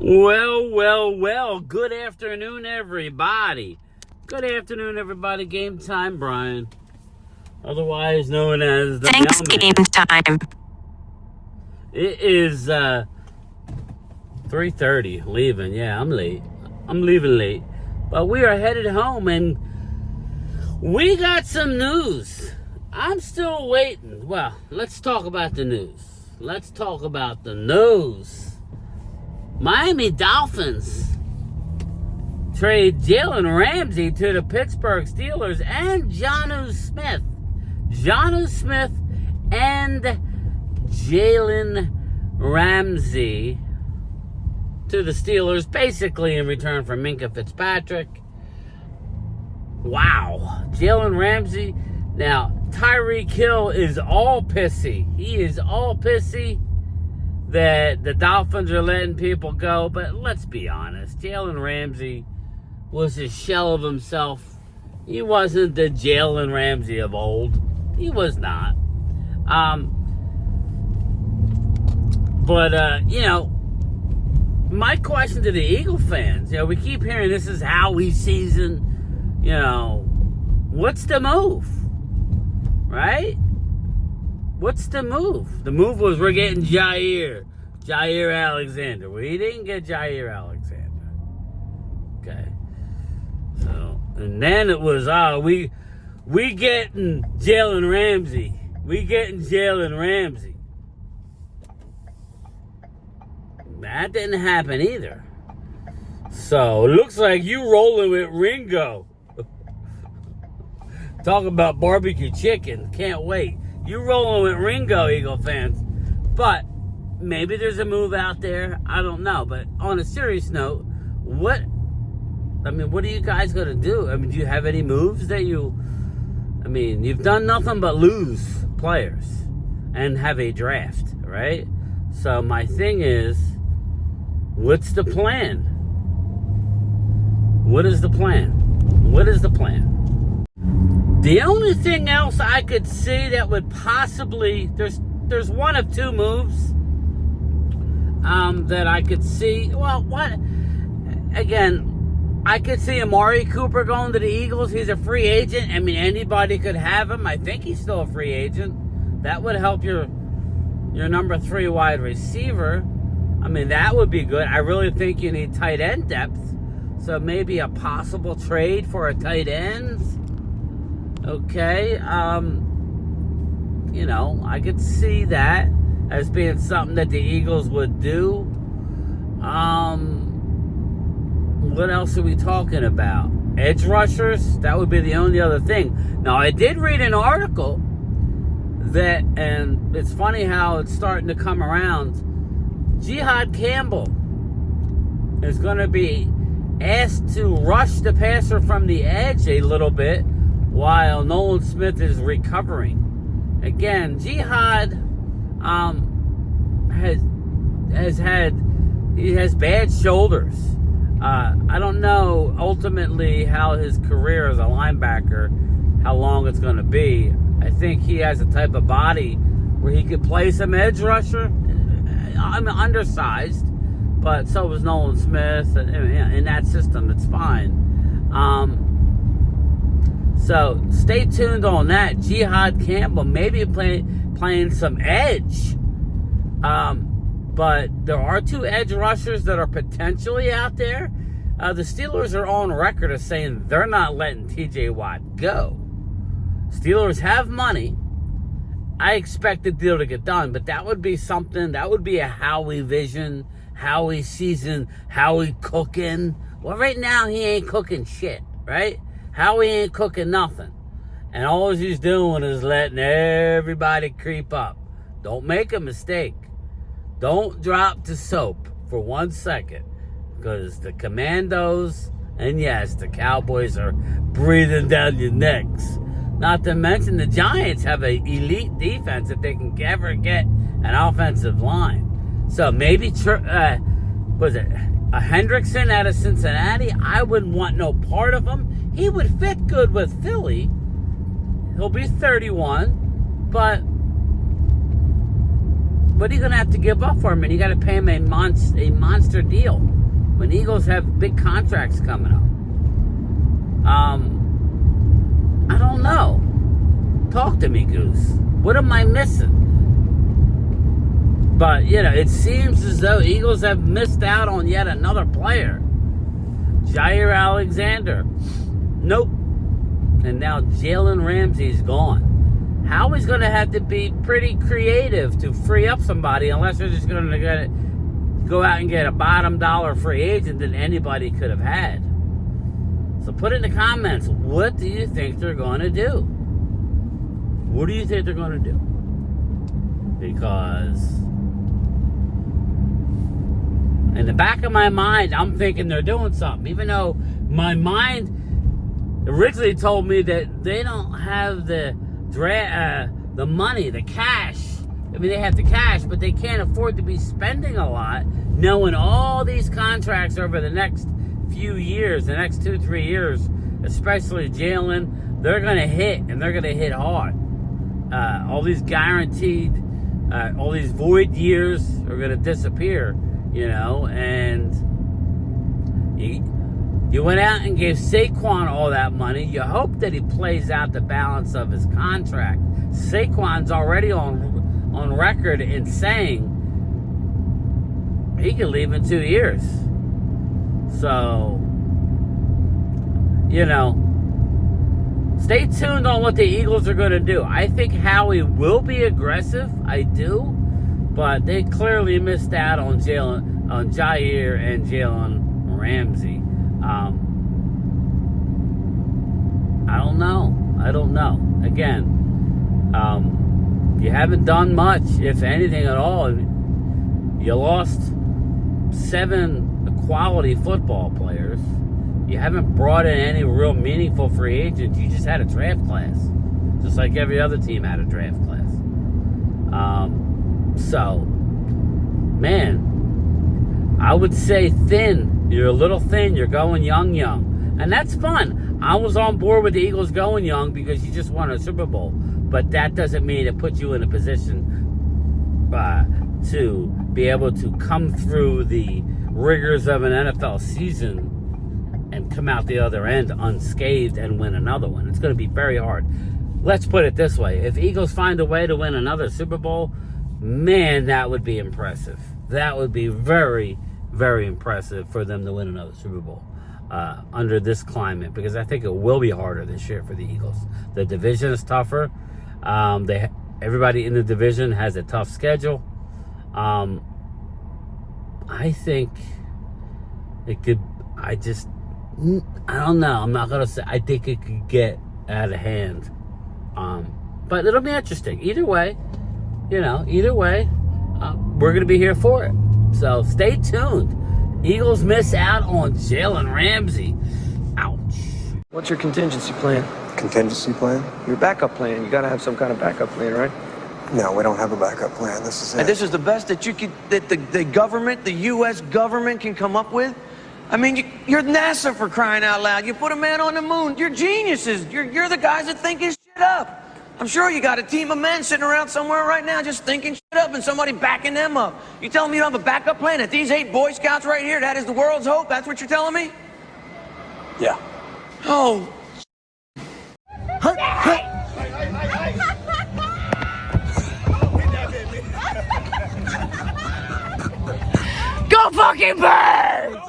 Well. Good afternoon, everybody. Good afternoon, everybody. Game time, Brian. Otherwise known as the Thanks, mailman. game time. It is 3:30. Leaving. Yeah, I'm late. I'm leaving late. But we are headed home, and we got some news. I'm still waiting. Well, let's talk about the news. Miami Dolphins trade Jalen Ramsey to the Pittsburgh Steelers and Jonnu Smith and Jalen Ramsey to the Steelers, basically in return for Minkah Fitzpatrick. Wow. Jalen Ramsey. Now, Tyreek Hill is all pissy. He is all pissy that the Dolphins are letting people go. But let's be honest. Jalen Ramsey was a shell of himself. He wasn't the Jalen Ramsey of old. He was not. My question to the Eagle fans, we keep hearing this is Howie's season. What's the move? Right? What's the move? The move was we're getting Jair Alexander. We didn't get Jair Alexander. Okay. So, and then it was, we getting Jalen Ramsey. That didn't happen either. So, it looks like you rolling with Ringo. Talk about barbecue chicken. Can't wait. You rolling with Ringo, Eagle fans. But maybe there's a move out there. I don't know. But on a serious note, what are you guys going to do? Do you have any moves that you've done nothing but lose players and have a draft, right? So my thing is, what's the plan? What is the plan? The only thing else I could see that would possibly, there's one of two moves that I could see. Well, I could see Amari Cooper going to the Eagles. He's a free agent. Anybody could have him. I think he's still a free agent. That would help your number 3 wide receiver. That would be good. I really think you need tight end depth. So maybe a possible trade for a tight end. Okay. I could see that as being something that the Eagles would do. What else are we talking about? Edge rushers? That would be the only other thing. Now, I did read an article and it's funny how it's starting to come around. Jihad Campbell is going to be asked to rush the passer from the edge a little bit while Nolan Smith is recovering. Again, Jihad has bad shoulders. I don't know ultimately how his career as a linebacker, how long it's going to be. I think he has a type of body where he could play some edge rusher. Undersized, but so was Nolan Smith. In that system, it's fine. So stay tuned on that. Jihad Campbell maybe playing some edge. But there are 2 edge rushers that are potentially out there. The Steelers are on record as saying they're not letting TJ Watt go. Steelers have money. I expect the deal to get done, but that would be something. That would be a Howie vision, Howie season, Howie cooking. Well, right now he ain't cooking shit, right? Howie ain't cooking nothing. And all he's doing is letting everybody creep up. Don't make a mistake. Don't drop the soap for 1 second, because the Commandos and yes, the Cowboys are breathing down your necks. Not to mention the Giants have an elite defense if they can ever get an offensive line. So maybe, a Hendrickson out of Cincinnati? I wouldn't want no part of him. He would fit good with Philly. He'll be 31, but what are you going to have to give up for him? And you got to pay him a monster deal when Eagles have big contracts coming up. I don't know. Talk to me, Goose. What am I missing? But, it seems as though Eagles have missed out on yet another player. Jair Alexander. Nope. And now Jalen Ramsey's gone. Howie's going to have to be pretty creative to free up somebody, unless they're just going to go out and get a bottom dollar free agent that anybody could have had. So put it in the comments. What do you think they're going to do? What do you think they're going to do? Because in the back of my mind, I'm thinking they're doing something. Even though my mind originally told me that they don't have the money, the cash. I mean, they have the cash, but they can't afford to be spending a lot, knowing all these contracts over the next few years, the next 2-3 years, especially Jalen, they're going to hit, and they're going to hit hard. All these guaranteed, all these void years are going to disappear, and you went out and gave Saquon all that money. You hope that he plays out the balance of his contract. Saquon's already on record in saying he can leave in 2 years. So, stay tuned on what the Eagles are going to do. I think Howie will be aggressive. I do. But they clearly missed out on Jair and Jalen Ramsey. I don't know. Again, you haven't done much, if anything at all. You lost 7 quality football players. You haven't brought in any real meaningful free agents. You just had a draft class, just like every other team had a draft class. So, man, I would say thin. You're a little thin. You're going young. And that's fun. I was on board with the Eagles going young because you just won a Super Bowl. But that doesn't mean it puts you in a position to be able to come through the rigors of an NFL season and come out the other end unscathed and win another one. It's going to be very hard. Let's put it this way. If Eagles find a way to win another Super Bowl, man, that would be impressive. That would be very, very impressive for them to win another Super Bowl under this climate, because I think it will be harder this year for the Eagles. The division is tougher. Everybody in the division has a tough schedule. I think it could, I don't know. I'm not going to say, I think it could get out of hand. But it'll be interesting. Either way, we're going to be here for it. So stay tuned. Eagles miss out on Jalen Ramsey. Ouch. What's your contingency plan? Contingency plan? Your backup plan. You got to have some kind of backup plan, right? No, we don't have a backup plan. This is it. And this is the best that the government, the U.S. government can come up with? I mean, you're NASA, for crying out loud. You put a man on the moon. You're geniuses. You're the guys that think his shit up. I'm sure you got a team of men sitting around somewhere right now just thinking shit up and somebody backing them up. You telling me you don't have a backup plan? That these 8 Boy Scouts right here, that is the world's hope? That's what you're telling me? Yeah. Oh. Go fucking birds!